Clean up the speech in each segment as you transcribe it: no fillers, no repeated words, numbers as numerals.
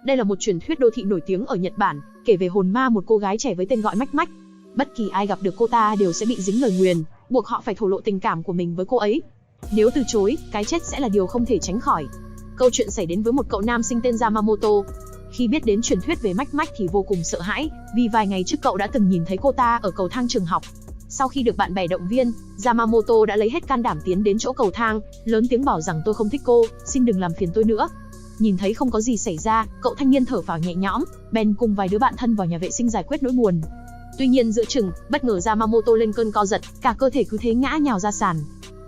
Đây là một truyền thuyết đô thị nổi tiếng ở Nhật Bản, kể về hồn ma một cô gái trẻ với tên gọi Mách Mách. Bất kỳ ai gặp được cô ta đều sẽ bị dính lời nguyền, buộc họ phải thổ lộ tình cảm của mình với cô ấy. Nếu từ chối, cái chết sẽ là điều không thể tránh khỏi. Câu chuyện xảy đến với một cậu nam sinh tên Yamamoto. Khi biết đến truyền thuyết về Mách Mách thì vô cùng sợ hãi, vì vài ngày trước cậu đã từng nhìn thấy cô ta ở cầu thang trường học. Sau khi được bạn bè động viên, Yamamoto đã lấy hết can đảm tiến đến chỗ cầu thang, lớn tiếng bảo rằng tôi không thích cô, xin đừng làm phiền tôi nữa. Nhìn thấy không có gì xảy ra, cậu thanh niên thở phào nhẹ nhõm, bèn cùng vài đứa bạn thân vào nhà vệ sinh giải quyết nỗi buồn. Tuy nhiên giữa chừng, bất ngờ Yamamoto lên cơn co giật, cả cơ thể cứ thế ngã nhào ra sàn.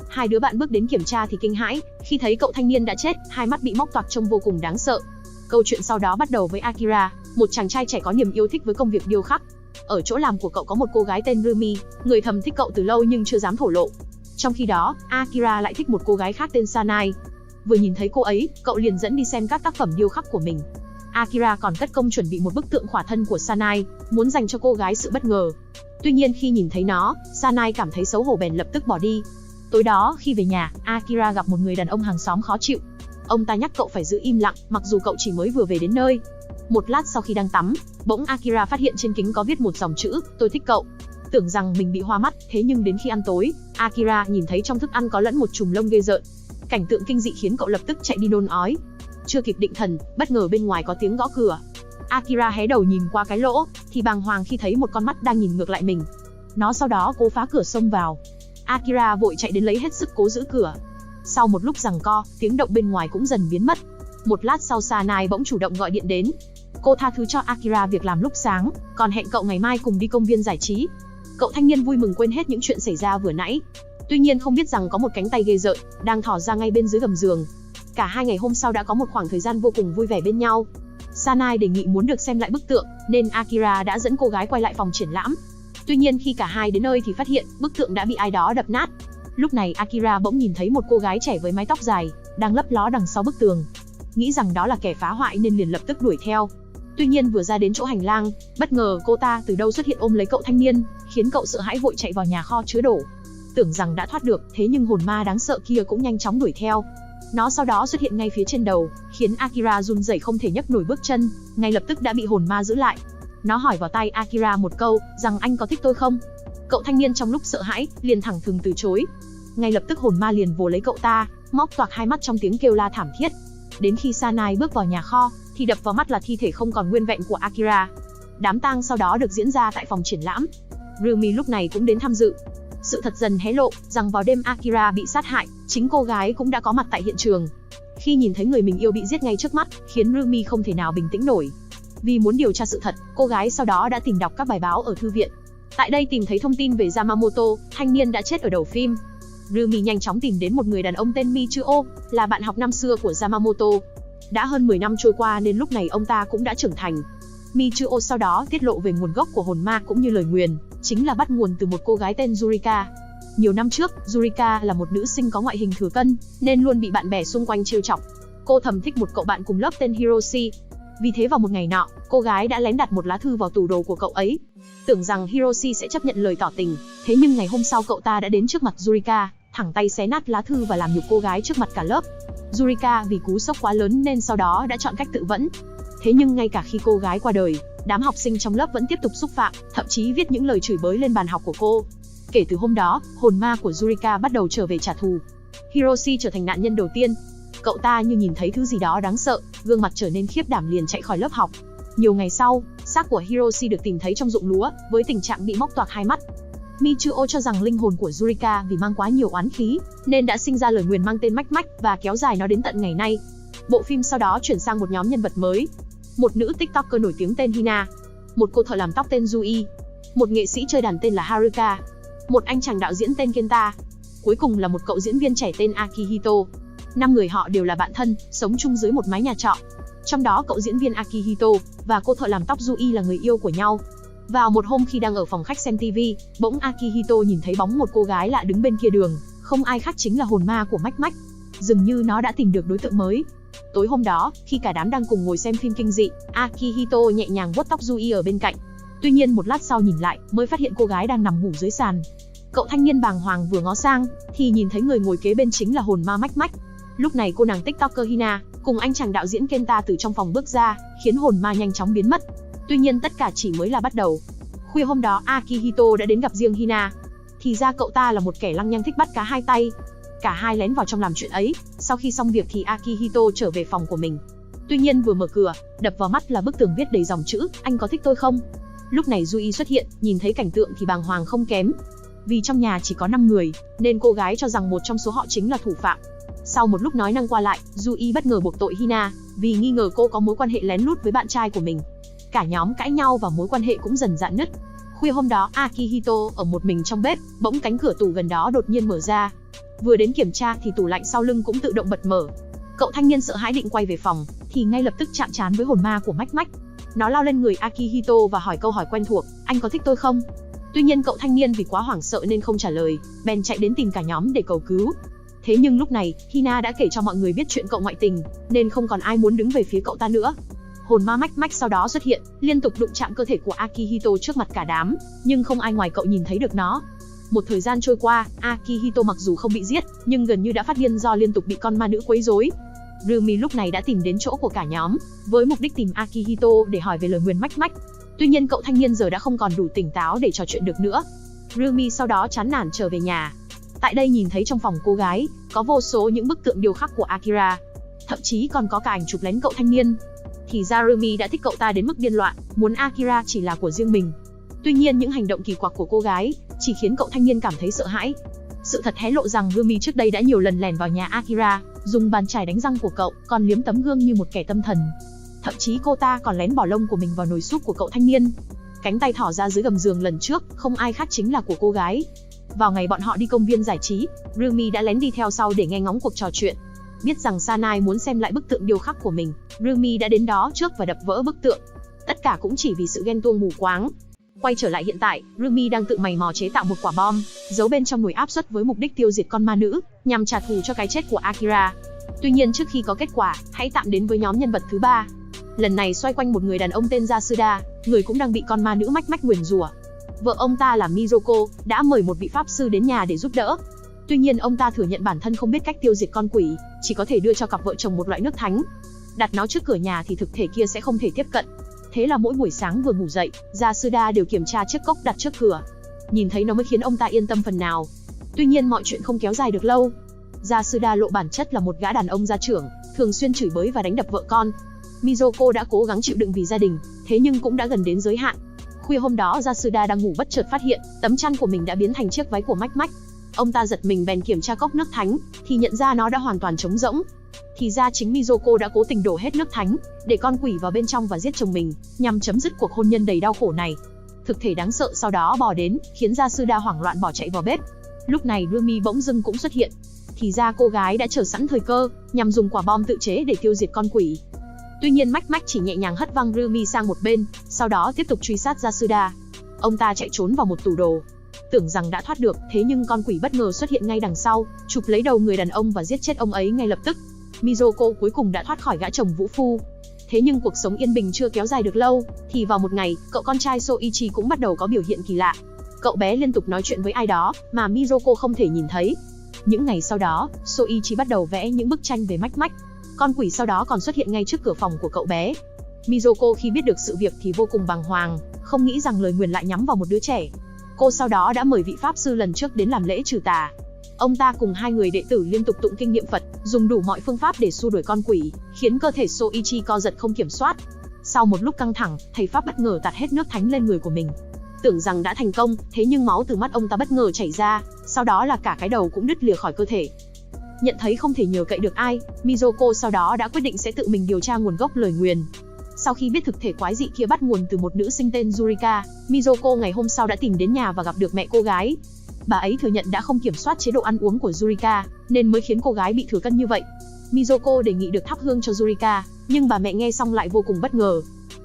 Hai đứa bạn bước đến kiểm tra thì kinh hãi, khi thấy cậu thanh niên đã chết, hai mắt bị móc toạc trông vô cùng đáng sợ. Câu chuyện sau đó bắt đầu với Akira, một chàng trai trẻ có niềm yêu thích với công việc điêu khắc. Ở chỗ làm của cậu có một cô gái tên Rumi, người thầm thích cậu từ lâu nhưng chưa dám thổ lộ. Trong khi đó, Akira lại thích một cô gái khác tên Sanai. Vừa nhìn thấy cô ấy, cậu liền dẫn đi xem các tác phẩm điêu khắc của mình. Akira còn cất công chuẩn bị một bức tượng khỏa thân của Sanai, muốn dành cho cô gái sự bất ngờ. Tuy nhiên khi nhìn thấy nó, Sanai cảm thấy xấu hổ bèn lập tức bỏ đi. Tối đó, khi về nhà, Akira gặp một người đàn ông hàng xóm khó chịu. Ông ta nhắc cậu phải giữ im lặng, mặc dù cậu chỉ mới vừa về đến nơi. Một lát sau khi đang tắm, bỗng Akira phát hiện trên kính có viết một dòng chữ, tôi thích cậu. Tưởng rằng mình bị hoa mắt, thế nhưng đến khi ăn tối, Akira nhìn thấy trong thức ăn có lẫn một chùm lông ghê rợn. Cảnh tượng kinh dị khiến cậu lập tức chạy đi nôn ói. Chưa kịp định thần, bất ngờ bên ngoài có tiếng gõ cửa. Akira hé đầu nhìn qua cái lỗ, thì bàng hoàng khi thấy một con mắt đang nhìn ngược lại mình. Nó sau đó cố phá cửa xông vào. Akira vội chạy đến lấy hết sức cố giữ cửa. Sau một lúc giằng co, tiếng động bên ngoài cũng dần biến mất. Một lát sau Sanai bỗng chủ động gọi điện đến. Cô tha thứ cho Akira việc làm lúc sáng, còn hẹn cậu ngày mai cùng đi công viên giải trí. Cậu thanh niên vui mừng quên hết những chuyện xảy ra vừa nãy. Tuy nhiên không biết rằng có một cánh tay ghê rợn đang thò ra ngay bên dưới gầm giường. Cả hai ngày hôm sau đã có một khoảng thời gian vô cùng vui vẻ bên nhau. Sanai đề nghị muốn được xem lại bức tượng, nên Akira đã dẫn cô gái quay lại phòng triển lãm. Tuy nhiên khi cả hai đến nơi thì phát hiện bức tượng đã bị ai đó đập nát. Lúc này Akira bỗng nhìn thấy một cô gái trẻ với mái tóc dài đang lấp ló đằng sau bức tường. Nghĩ rằng đó là kẻ phá hoại nên liền lập tức đuổi theo. Tuy nhiên vừa ra đến chỗ hành lang, bất ngờ cô ta từ đâu xuất hiện ôm lấy cậu thanh niên, khiến cậu sợ hãi vội chạy vào nhà kho chứa đồ. Tưởng rằng đã thoát được, thế nhưng hồn ma đáng sợ kia cũng nhanh chóng đuổi theo. Nó sau đó xuất hiện ngay phía trên đầu, khiến Akira run rẩy không thể nhấc nổi bước chân, ngay lập tức đã bị hồn ma giữ lại. Nó hỏi vào tai Akira một câu, rằng anh có thích tôi không? Cậu thanh niên trong lúc sợ hãi, liền thẳng thừng từ chối. Ngay lập tức hồn ma liền vồ lấy cậu ta, móc toạc hai mắt trong tiếng kêu la thảm thiết. Đến khi Sanai bước vào nhà kho, thì đập vào mắt là thi thể không còn nguyên vẹn của Akira. Đám tang sau đó được diễn ra tại phòng triển lãm. Rumi lúc này cũng đến tham dự. Sự thật dần hé lộ rằng vào đêm Akira bị sát hại, chính cô gái cũng đã có mặt tại hiện trường. Khi nhìn thấy người mình yêu bị giết ngay trước mắt, khiến Rumi không thể nào bình tĩnh nổi. Vì muốn điều tra sự thật, cô gái sau đó đã tìm đọc các bài báo ở thư viện. Tại đây tìm thấy thông tin về Yamamoto, thanh niên đã chết ở đầu phim. Rumi nhanh chóng tìm đến một người đàn ông tên Michuo, là bạn học năm xưa của Yamamoto. Đã hơn 10 năm trôi qua nên lúc này ông ta cũng đã trưởng thành. Michuo sau đó tiết lộ về nguồn gốc của hồn ma cũng như lời nguyền, chính là bắt nguồn từ một cô gái tên Yurika. Nhiều năm trước, Yurika là một nữ sinh có ngoại hình thừa cân, nên luôn bị bạn bè xung quanh trêu chọc. Cô thầm thích một cậu bạn cùng lớp tên Hiroshi. Vì thế vào một ngày nọ, cô gái đã lén đặt một lá thư vào tủ đồ của cậu ấy. Tưởng rằng Hiroshi sẽ chấp nhận lời tỏ tình, thế nhưng ngày hôm sau cậu ta đã đến trước mặt Yurika, thẳng tay xé nát lá thư và làm nhục cô gái trước mặt cả lớp. Yurika vì cú sốc quá lớn nên sau đó đã chọn cách tự vẫn. Thế nhưng ngay cả khi cô gái qua đời, đám học sinh trong lớp vẫn tiếp tục xúc phạm, thậm chí viết những lời chửi bới lên bàn học của cô. Kể từ hôm đó, hồn ma của Yurika bắt đầu trở về trả thù. Hiroshi trở thành nạn nhân đầu tiên. Cậu ta như nhìn thấy thứ gì đó đáng sợ, gương mặt trở nên khiếp đảm liền chạy khỏi lớp học. Nhiều ngày sau, xác của Hiroshi được tìm thấy trong ruộng lúa, với tình trạng bị móc toạc hai mắt. Michuo cho rằng linh hồn của Yurika vì mang quá nhiều oán khí, nên đã sinh ra lời nguyền mang tên Mách Mách và kéo dài nó đến tận ngày nay. Bộ phim sau đó chuyển sang một nhóm nhân vật mới. Một nữ TikToker nổi tiếng tên Hina, một cô thợ làm tóc tên Yui, một nghệ sĩ chơi đàn tên là Haruka, một anh chàng đạo diễn tên Kenta, cuối cùng là một cậu diễn viên trẻ tên Akihito. 5 người họ đều là bạn thân, sống chung dưới một mái nhà trọ. Trong đó cậu diễn viên Akihito và cô thợ làm tóc Yui là người yêu của nhau. Vào một hôm khi đang ở phòng khách xem TV, bỗng Akihito nhìn thấy bóng một cô gái lạ đứng bên kia đường, không ai khác chính là hồn ma của Mách Mách. Dường như nó đã tìm được đối tượng mới. Tối hôm đó, khi cả đám đang cùng ngồi xem phim kinh dị, Akihito nhẹ nhàng vuốt tóc Yui ở bên cạnh. Tuy nhiên một lát sau nhìn lại, mới phát hiện cô gái đang nằm ngủ dưới sàn. Cậu thanh niên bàng hoàng vừa ngó sang, thì nhìn thấy người ngồi kế bên chính là hồn ma Mách Mách. Lúc này cô nàng TikToker Hina cùng anh chàng đạo diễn Kenta từ trong phòng bước ra, khiến hồn ma nhanh chóng biến mất. Tuy nhiên tất cả chỉ mới là bắt đầu. Khuya hôm đó Akihito đã đến gặp riêng Hina. Thì ra cậu ta là một kẻ lăng nhăng thích bắt cá hai tay. Cả hai lén vào trong làm chuyện ấy. Sau khi xong việc thì Akihito trở về phòng của mình. Tuy nhiên vừa mở cửa, đập vào mắt là bức tường viết đầy dòng chữ "Anh có thích tôi không?". Lúc này Yui xuất hiện, nhìn thấy cảnh tượng thì bàng hoàng không kém. Vì trong nhà chỉ có 5 người, nên cô gái cho rằng một trong số họ chính là thủ phạm. Sau một lúc nói năng qua lại, Yui bất ngờ buộc tội Hina, vì nghi ngờ cô có mối quan hệ lén lút với bạn trai của mình. Cả nhóm cãi nhau và mối quan hệ cũng dần rạn nứt. Khuya hôm đó Akihito ở một mình trong bếp, bỗng cánh cửa tủ gần đó đột nhiên mở ra. Vừa đến kiểm tra thì tủ lạnh sau lưng cũng tự động bật mở. Cậu thanh niên sợ hãi định quay về phòng, thì ngay lập tức chạm trán với hồn ma của Mách Mách. Nó lao lên người Akihito và hỏi câu hỏi quen thuộc, "Anh có thích tôi không?". Tuy nhiên cậu thanh niên vì quá hoảng sợ nên không trả lời, bèn chạy đến tìm cả nhóm để cầu cứu. Thế nhưng lúc này, Hina đã kể cho mọi người biết chuyện cậu ngoại tình, nên không còn ai muốn đứng về phía cậu ta nữa. Hồn ma Mách Mách sau đó xuất hiện, liên tục đụng chạm cơ thể của Akihito trước mặt cả đám, nhưng không ai ngoài cậu nhìn thấy được nó. Một thời gian trôi qua, Akihito mặc dù không bị giết, nhưng gần như đã phát điên do liên tục bị con ma nữ quấy rối. Rumi lúc này đã tìm đến chỗ của cả nhóm, với mục đích tìm Akihito để hỏi về lời nguyền Mách Mách. Tuy nhiên cậu thanh niên giờ đã không còn đủ tỉnh táo để trò chuyện được nữa. Rumi sau đó chán nản trở về nhà. Tại đây nhìn thấy trong phòng cô gái, có vô số những bức tượng điêu khắc của Akira. Thậm chí còn có cả ảnh chụp lén cậu thanh niên. Thì ra Rumi đã thích cậu ta đến mức điên loạn, muốn Akira chỉ là của riêng mình. Tuy nhiên những hành động kỳ quặc của cô gái chỉ khiến cậu thanh niên cảm thấy sợ hãi. Sự thật hé lộ rằng Rumi trước đây đã nhiều lần lẻn vào nhà Akira, dùng bàn chải đánh răng của cậu, còn liếm tấm gương như một kẻ tâm thần. Thậm chí cô ta còn lén bỏ lông của mình vào nồi súp của cậu thanh niên. Cánh tay thỏ ra dưới gầm giường lần trước, không ai khác chính là của cô gái. Vào ngày bọn họ đi công viên giải trí, Rumi đã lén đi theo sau để nghe ngóng cuộc trò chuyện. Biết rằng Sanai muốn xem lại bức tượng điêu khắc của mình, Rumi đã đến đó trước và đập vỡ bức tượng. Tất cả cũng chỉ vì sự ghen tuông mù quáng. Quay trở lại hiện tại, Rumi đang tự mày mò chế tạo một quả bom, giấu bên trong nồi áp suất với mục đích tiêu diệt con ma nữ, nhằm trả thù cho cái chết của Akira. Tuy nhiên trước khi có kết quả, hãy tạm đến với nhóm nhân vật thứ 3. Lần này xoay quanh một người đàn ông tên Yasuda, người cũng đang bị con ma nữ Mách Mách nguyền rủa. Vợ ông ta là Mizoko đã mời một vị pháp sư đến nhà để giúp đỡ. Tuy nhiên ông ta thừa nhận bản thân không biết cách tiêu diệt con quỷ, chỉ có thể đưa cho cặp vợ chồng một loại nước thánh. Đặt nó trước cửa nhà thì thực thể kia sẽ không thể tiếp cận. Thế là mỗi buổi sáng vừa ngủ dậy, Yasuda đều kiểm tra chiếc cốc đặt trước cửa. Nhìn thấy nó mới khiến ông ta yên tâm phần nào. Tuy nhiên mọi chuyện không kéo dài được lâu. Yasuda lộ bản chất là một gã đàn ông gia trưởng, thường xuyên chửi bới và đánh đập vợ con. Mizoko đã cố gắng chịu đựng vì gia đình, thế nhưng cũng đã gần đến giới hạn. Khuya hôm đó Yasuda đang ngủ bất chợt phát hiện, tấm chăn của mình đã biến thành chiếc váy của Mách Mách. Ông ta giật mình bèn kiểm tra cốc nước thánh, thì nhận ra nó đã hoàn toàn trống rỗng. Thì ra chính Mizoko đã cố tình đổ hết nước thánh, để con quỷ vào bên trong và giết chồng mình, nhằm chấm dứt cuộc hôn nhân đầy đau khổ này. Thực thể đáng sợ sau đó bò đến, khiến Yasuda hoảng loạn bỏ chạy vào bếp. Lúc này Rumi bỗng dưng cũng xuất hiện. Thì ra cô gái đã chờ sẵn thời cơ, nhằm dùng quả bom tự chế để tiêu diệt con quỷ. Tuy nhiên Mách Mách chỉ nhẹ nhàng hất văng Rumi sang một bên, sau đó tiếp tục truy sát Yasuda. Ông ta chạy trốn vào một tủ đồ, tưởng rằng đã thoát được, thế nhưng con quỷ bất ngờ xuất hiện ngay đằng sau, chụp lấy đầu người đàn ông và giết chết ông ấy ngay lập tức. Mizoko cuối cùng đã thoát khỏi gã chồng vũ phu. Thế nhưng cuộc sống yên bình chưa kéo dài được lâu, thì vào một ngày, cậu con trai Soichi cũng bắt đầu có biểu hiện kỳ lạ. Cậu bé liên tục nói chuyện với ai đó mà Mizoko không thể nhìn thấy. Những ngày sau đó, Soichi bắt đầu vẽ những bức tranh về Mách Mách. Con quỷ sau đó còn xuất hiện ngay trước cửa phòng của cậu bé. Mizoko khi biết được sự việc thì vô cùng bàng hoàng, không nghĩ rằng lời nguyền lại nhắm vào một đứa trẻ. Cô sau đó đã mời vị pháp sư lần trước đến làm lễ trừ tà. Ông ta cùng hai người đệ tử liên tục tụng kinh niệm Phật, dùng đủ mọi phương pháp để xua đuổi con quỷ, khiến cơ thể Soichi co giật không kiểm soát. Sau một lúc căng thẳng, thầy pháp bất ngờ tạt hết nước thánh lên người của mình. Tưởng rằng đã thành công, thế nhưng máu từ mắt ông ta bất ngờ chảy ra, sau đó là cả cái đầu cũng đứt lìa khỏi cơ thể. Nhận thấy không thể nhờ cậy được ai, Mizoko sau đó đã quyết định sẽ tự mình điều tra nguồn gốc lời nguyền. Sau khi biết thực thể quái dị kia bắt nguồn từ một nữ sinh tên Yurika, Mizoko ngày hôm sau đã tìm đến nhà và gặp được mẹ cô gái. Bà ấy thừa nhận đã không kiểm soát chế độ ăn uống của Yurika, nên mới khiến cô gái bị thừa cân như vậy. Mizoko đề nghị được thắp hương cho Yurika, nhưng bà mẹ nghe xong lại vô cùng bất ngờ.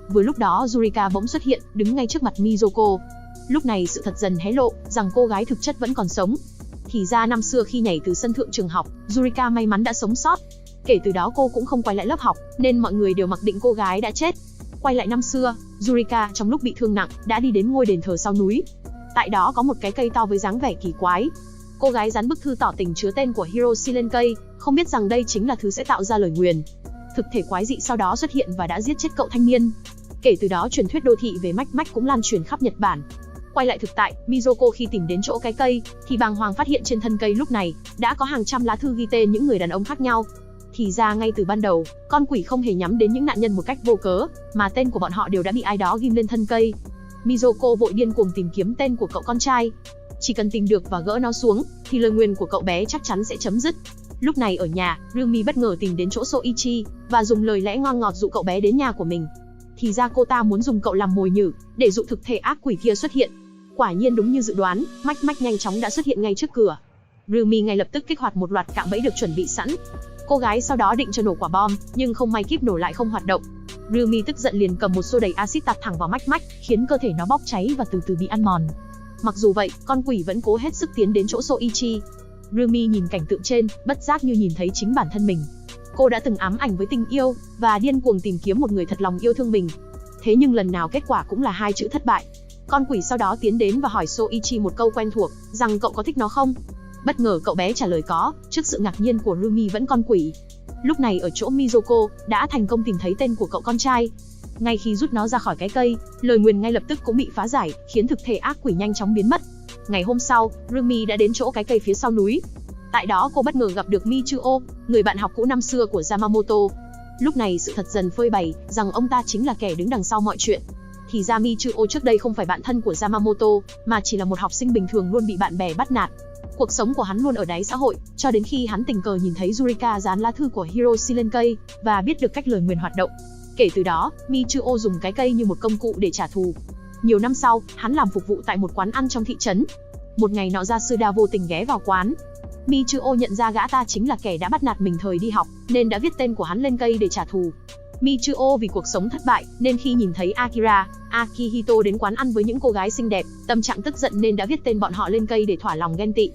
Vừa lúc đó Yurika bỗng xuất hiện, đứng ngay trước mặt Mizoko. Lúc này sự thật dần hé lộ, rằng cô gái thực chất vẫn còn sống. Thì ra năm xưa khi nhảy từ sân thượng trường học, Yurika may mắn đã sống sót. Kể từ đó cô cũng không quay lại lớp học, nên mọi người đều mặc định cô gái đã chết. Quay lại năm xưa, Yurika trong lúc bị thương nặng, đã đi đến ngôi đền thờ sau núi. Tại đó có một cái cây to với dáng vẻ kỳ quái. cô gái dán bức thư tỏ tình chứa tên của Hiroshi lên cây, không biết rằng đây chính là thứ sẽ tạo ra lời nguyền. Thực thể quái dị sau đó xuất hiện và đã giết chết cậu thanh niên. Kể từ đó truyền thuyết đô thị về Mách Mách cũng lan truyền khắp Nhật Bản. Quay lại thực tại, Mizoko khi tìm đến chỗ cái cây, thì bàng hoàng phát hiện trên thân cây lúc này đã có hàng trăm lá thư ghi tên những người đàn ông khác nhau. Thì ra ngay từ ban đầu, con quỷ không hề nhắm đến những nạn nhân một cách vô cớ, mà tên của bọn họ đều đã bị ai đó ghim lên thân cây. Mizoko vội điên cuồng tìm kiếm tên của cậu con trai. Chỉ cần tìm được và gỡ nó xuống, thì lời nguyền của cậu bé chắc chắn sẽ chấm dứt. Lúc này ở nhà, Ryumi bất ngờ tìm đến chỗ Soichi và dùng lời lẽ ngon ngọt dụ cậu bé đến nhà của mình. Thì ra cô ta muốn dùng cậu làm mồi nhử để dụ thực thể ác quỷ kia xuất hiện. Quả nhiên đúng như dự đoán, Mách Mách nhanh chóng đã xuất hiện ngay trước cửa. Ryumi ngay lập tức kích hoạt một loạt cạm bẫy được chuẩn bị sẵn. Cô gái sau đó định cho nổ quả bom, nhưng không may kíp nổ lại không hoạt động. Ryumi tức giận liền cầm một xô đầy axit tạt thẳng vào Mách Mách, khiến cơ thể nó bốc cháy và từ từ bị ăn mòn. Mặc dù vậy, con quỷ vẫn cố hết sức tiến đến chỗ Soichi. Ryumi nhìn cảnh tượng trên, bất giác như nhìn thấy chính bản thân mình. Cô đã từng ám ảnh với tình yêu và điên cuồng tìm kiếm một người thật lòng yêu thương mình. Thế nhưng lần nào kết quả cũng là hai chữ thất bại. Con quỷ sau đó tiến đến và hỏi Soichi một câu quen thuộc, rằng cậu có thích nó không? Bất ngờ cậu bé trả lời có, trước sự ngạc nhiên của Ryumi vẫn con quỷ. Lúc này ở chỗ Mizoko đã thành công tìm thấy tên của cậu con trai. Ngay khi rút nó ra khỏi cái cây, lời nguyền ngay lập tức cũng bị phá giải, khiến thực thể ác quỷ nhanh chóng biến mất. Ngày hôm sau, Ryumi đã đến chỗ cái cây phía sau núi. Tại đó cô bất ngờ gặp được Michuo, người bạn học cũ năm xưa của Yamamoto. Lúc này sự thật dần phơi bày rằng ông ta chính là kẻ đứng đằng sau mọi chuyện. Thì ra Michuo trước đây không phải bạn thân của Yamamoto, mà chỉ là một học sinh bình thường luôn bị bạn bè bắt nạt. Cuộc sống của hắn luôn ở đáy xã hội, cho đến khi hắn tình cờ nhìn thấy Yurika dán lá thư của Hiroshi lên cây và biết được cách lời nguyền hoạt động. Kể từ đó, Michuo dùng cái cây như một công cụ để trả thù. Nhiều năm sau, hắn làm phục vụ tại một quán ăn trong thị trấn. Một ngày nọ Yasuda vô tình ghé vào quán. Michuo nhận ra gã ta chính là kẻ đã bắt nạt mình thời đi học, nên đã viết tên của hắn lên cây để trả thù. Michuo vì cuộc sống thất bại, nên khi nhìn thấy Akira, Akihito đến quán ăn với những cô gái xinh đẹp, tâm trạng tức giận nên đã viết tên bọn họ lên cây để thỏa lòng ghen tị.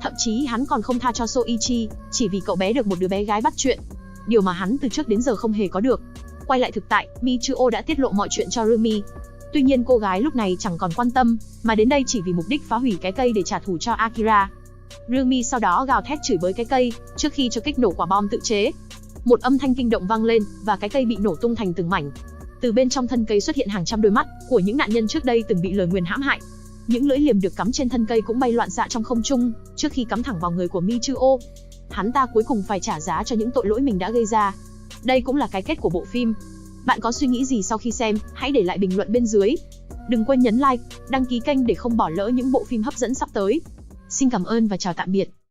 Thậm chí hắn còn không tha cho Soichi, chỉ vì cậu bé được một đứa bé gái bắt chuyện. Điều mà hắn từ trước đến giờ không hề có được. Quay lại thực tại, Michuo đã tiết lộ mọi chuyện cho Ryumi. Tuy nhiên cô gái lúc này chẳng còn quan tâm, mà đến đây chỉ vì mục đích phá hủy cái cây để trả thù cho Akira. Ryumi sau đó gào thét chửi bới cái cây, trước khi cho kích nổ quả bom tự chế. Một âm thanh kinh động vang lên, và cái cây bị nổ tung thành từng mảnh. Từ bên trong thân cây xuất hiện hàng trăm đôi mắt của những nạn nhân trước đây từng bị lời nguyền hãm hại. Những lưỡi liềm được cắm trên thân cây cũng bay loạn xạ trong không trung, trước khi cắm thẳng vào người của Michuo. Hắn ta cuối cùng phải trả giá cho những tội lỗi mình đã gây ra. Đây cũng là cái kết của bộ phim. Bạn có suy nghĩ gì sau khi xem? Hãy để lại bình luận bên dưới. Đừng quên nhấn like, đăng ký kênh để không bỏ lỡ những bộ phim hấp dẫn sắp tới. Xin cảm ơn và chào tạm biệt.